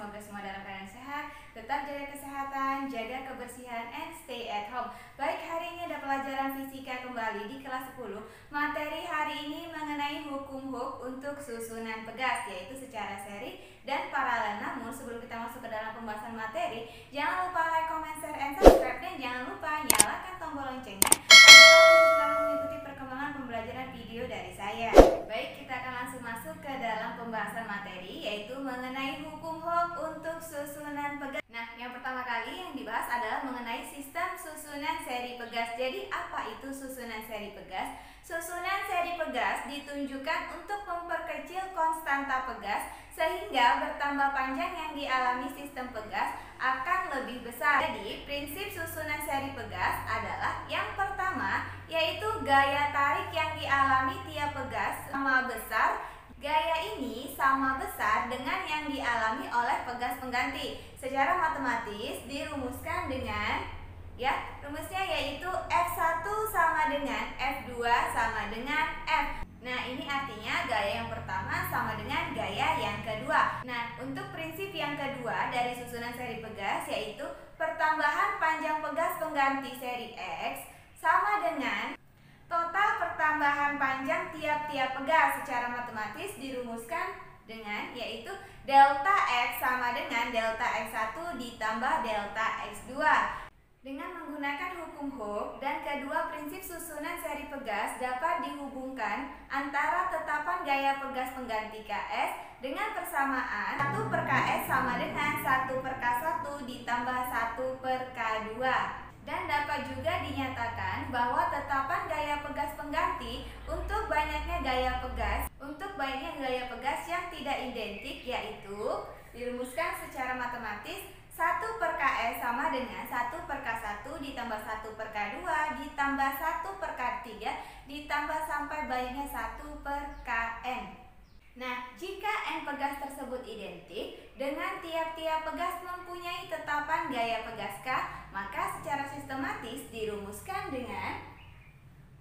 semoga semua dalam keadaan sehat, tetap jaga kesehatan, jaga kebersihan, and stay at home. Baik, hari ini ada pelajaran fisika kembali di kelas 10. Materi hari ini mengenai hukum Hooke untuk susunan pegas, yaitu secara seri dan paralel. Namun sebelum kita masuk ke dalam pembahasan materi, jangan lupa like, comment, share, and subscribe, dan jangan lupa nyalakan tombol loncengnya selalu mengikuti perkembangan pembelajaran video dari saya. Baik, kita akan langsung masuk ke dalam pembahasan materi, yaitu mengenai hukum Hooke untuk susunan pegas. Nah, yang pertama kali yang dibahas adalah mengenai sistem susunan seri pegas. Jadi, apa itu susunan seri pegas? Susunan seri pegas ditunjukkan untuk memperkecil konstanta pegas sehingga bertambah panjang yang dialami sistem pegas akan lebih besar. Jadi, prinsip susunan seri pegas adalah yang pertama, yaitu gaya tarik yang dialami tiap pegas sama besar. Gaya ini sama besar dengan yang dialami oleh pegas pengganti. Secara matematis dirumuskan dengan rumusnya yaitu F1 sama dengan F2 sama dengan F. Nah, ini artinya gaya yang pertama sama dengan gaya yang kedua. Nah, untuk prinsip yang kedua dari susunan seri pegas yaitu pertambahan panjang pegas pengganti seri X sama dengan total pertambahan panjang tiap-tiap pegas. Secara matematis dirumuskan dengan yaitu delta X sama dengan delta X1 ditambah delta X2. Dengan menggunakan hukum Hooke dan kedua prinsip susunan seri pegas dapat dihubungkan antara tetapan gaya pegas pengganti Ks dengan persamaan 1/Ks sama dengan 1/K1 ditambah 1/K2. Dan dapat juga dinyatakan bahwa tetapan gaya pegas pengganti untuk banyaknya gaya pegas yang tidak identik yaitu dirumuskan secara matematis 1/Ks sama dengan 1/K1 ditambah 1/K2 ditambah 1/K3 ditambah sampai banyaknya 1/Kn. Nah, jika N pegas tersebut identik dengan tiap-tiap pegas mempunyai tetapan gaya pegas K, maka secara sistematis dirumuskan dengan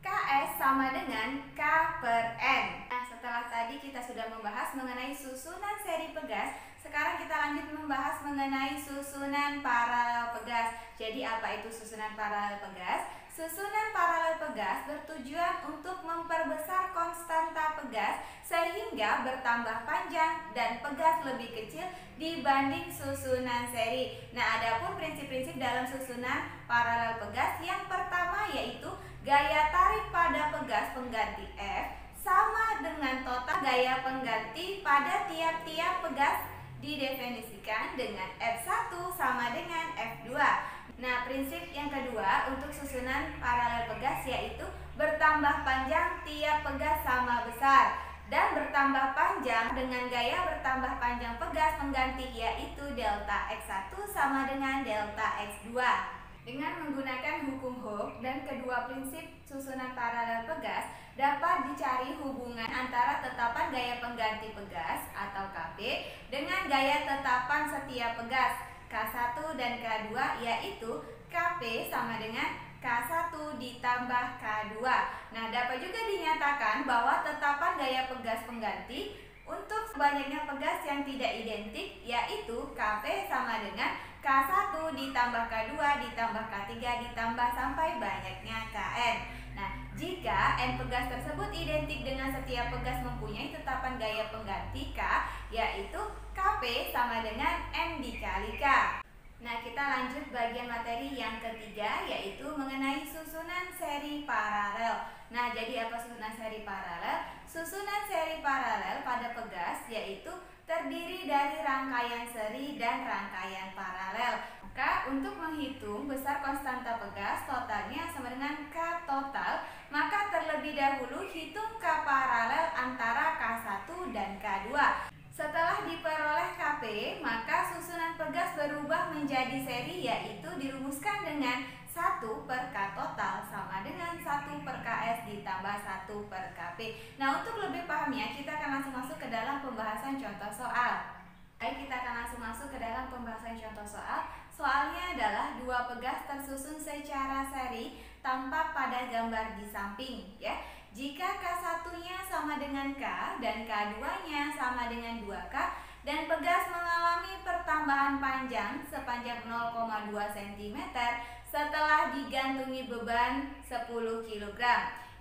Ks sama dengan K/N. Nah, setelah tadi kita sudah membahas mengenai susunan seri pegas, sekarang kita lanjut membahas mengenai susunan paralel pegas. Jadi, apa itu susunan paralel pegas? Susunan paralel pegas bertujuan untuk memperbesar konstanta pegas sehingga bertambah panjang dan pegas lebih kecil dibanding susunan seri. Nah, adapun prinsip-prinsip dalam susunan paralel pegas yang pertama yaitu gaya tarik pada pegas pengganti F sama dengan total gaya pengganti pada tiap-tiap pegas didefinisikan dengan F1 sama dengan F2. Nah, prinsip yang kedua untuk susunan paralel pegas yaitu bertambah panjang tiap pegas sama besar dan bertambah panjang dengan gaya bertambah panjang pegas pengganti yaitu delta X1 sama dengan delta X2. Dengan menggunakan hukum Hooke dan kedua prinsip susunan paralel pegas dapat dicari hubungan antara tetapan gaya pengganti pegas atau Kp dengan gaya tetapan setiap pegas K1 dan K2 yaitu Kp sama dengan K1 ditambah K2. Nah, dapat juga dinyatakan bahwa tetapan gaya pegas pengganti untuk banyaknya pegas yang tidak identik yaitu Kp sama dengan K1 ditambah K2 ditambah K3 ditambah sampai banyaknya Kn. Nah, jika N pegas tersebut identik dengan setiap pegas mempunyai tetapan gaya pengganti K yaitu Kp sama dengan N dikali K. Nah, kita lanjut bagian materi yang ketiga yaitu mengenai susunan seri paralel. Nah, jadi apa susunan seri paralel? Susunan seri paralel pada pegas yaitu terdiri dari rangkaian seri dan rangkaian paralel. Maka untuk menghitung besar konstanta pegas totalnya sama dengan K total, maka terlebih dahulu hitung K paralel antara K1 dan K2. Setelah diperoleh Kp, maka susunan pegas berubah menjadi seri yaitu dirumuskan dengan 1/K total sama dengan 1/Ks ditambah 1/Kp. Nah, untuk lebih pahamnya kita akan langsung masuk ke dalam pembahasan contoh soal. Baik, kita akan langsung masuk ke dalam pembahasan contoh soal. Soalnya adalah dua pegas tersusun secara seri tampak pada gambar di samping ya. Jika K1-nya sama dengan K dan K2-nya sama dengan 2K, dan pegas mengalami pertambahan panjang sepanjang 0,2 cm setelah digantungi beban 10 kg.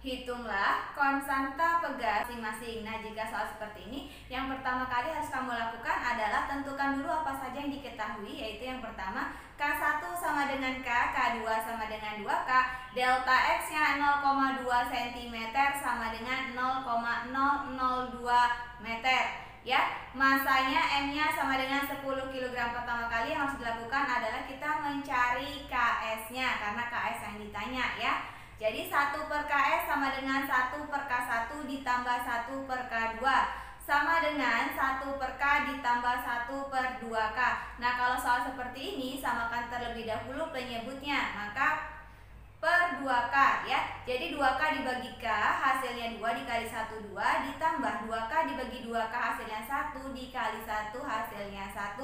Hitunglah konstanta pegas masing-masing. Nah, jika soal seperti ini, yang pertama kali harus kamu lakukan adalah tentukan dulu apa saja yang diketahui, yaitu yang pertama K1 sama dengan K, K2 sama dengan 2K, delta X-nya 0,2 cm sama dengan 0,002 meter. Ya, masanya M-nya sama dengan 10 kg. Pertama kali yang harus dilakukan adalah kita mencari KS-nya, karena KS yang ditanya ya. Jadi 1 per KS sama dengan 1 per K1 ditambah 1 per K2 sama dengan 1 per K ditambah 1 per 2K. Nah, kalau soal seperti ini samakan terlebih dahulu penyebutnya, maka per 2K ya. Jadi 2K dibagi K hasilnya 2 dikali 1 2 ditambah 2K dibagi 2K hasilnya 1 dikali 1 hasilnya 1.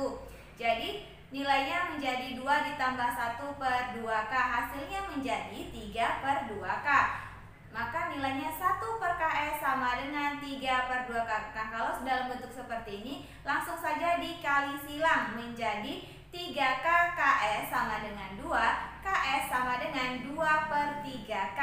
Jadi nilainya menjadi 2 ditambah 1 per 2K hasilnya menjadi 3 per 2K. Maka nilainya 1 per KS sama dengan 3 per 2K. Nah, kalau dalam bentuk seperti ini langsung saja dikali silang menjadi 3K KS sama dengan 2, KS sama dengan 2 per 3K.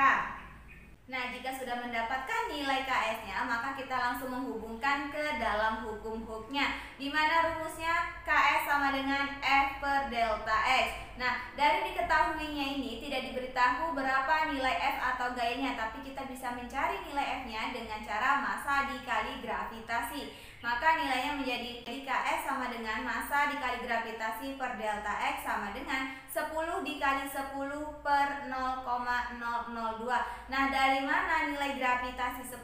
Nah, jika sudah mendapatkan nilai KS-nya, maka kita langsung menghubungkan ke dalam hukum Hooke-nya, di mana rumusnya KS sama dengan F per delta X. Nah, dari diketahuinya ini tidak diberitahu berapa nilai F atau gayanya, tapi kita bisa mencari nilai F-nya dengan cara massa dikali gravitasi. Maka nilainya menjadi KS sama dengan massa dikali gravitasi per delta X sama dengan 10 dikali 10 per 0,002. Nah, dari mana nilai gravitasi 10?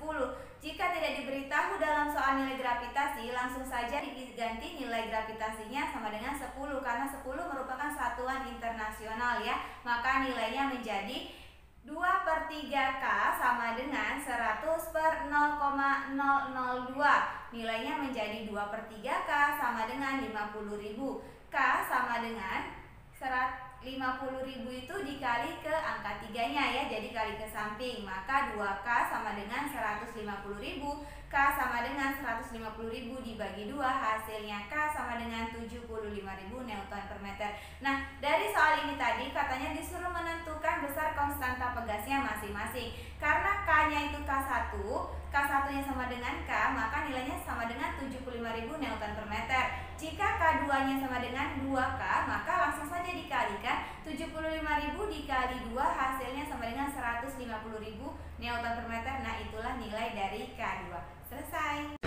Jika tidak diberitahu dalam soal nilai gravitasi, langsung saja diganti nilai gravitasinya sama dengan 10, karena 10 merupakan satuan internasional ya. Maka nilainya menjadi 2 per 3K sama dengan 100 per 0,002. Nilainya menjadi 2 per 3K sama dengan 50.000. K sama dengan 50.000 itu dikali ke angka 3-nya ya, jadi kali ke samping. Maka 2K sama dengan 150.000, K sama dengan 150.000 dibagi 2, hasilnya K sama dengan 75.000 Newton per meter. Nah, dari soal ini tadi katanya disuruh menentukan besar konstanta pegasnya masing-masing. Karena K-nya itu K1, K1-nya sama dengan K, maka nilainya sama dengan 75.000 Newton per meter. Jika K2-nya sama dengan 2K, maka langsung saja dikalikan 75.000 dikali 2, hasilnya sama dengan 150.000 Newton per meter. Nah, itulah nilai dari K2. Selesai.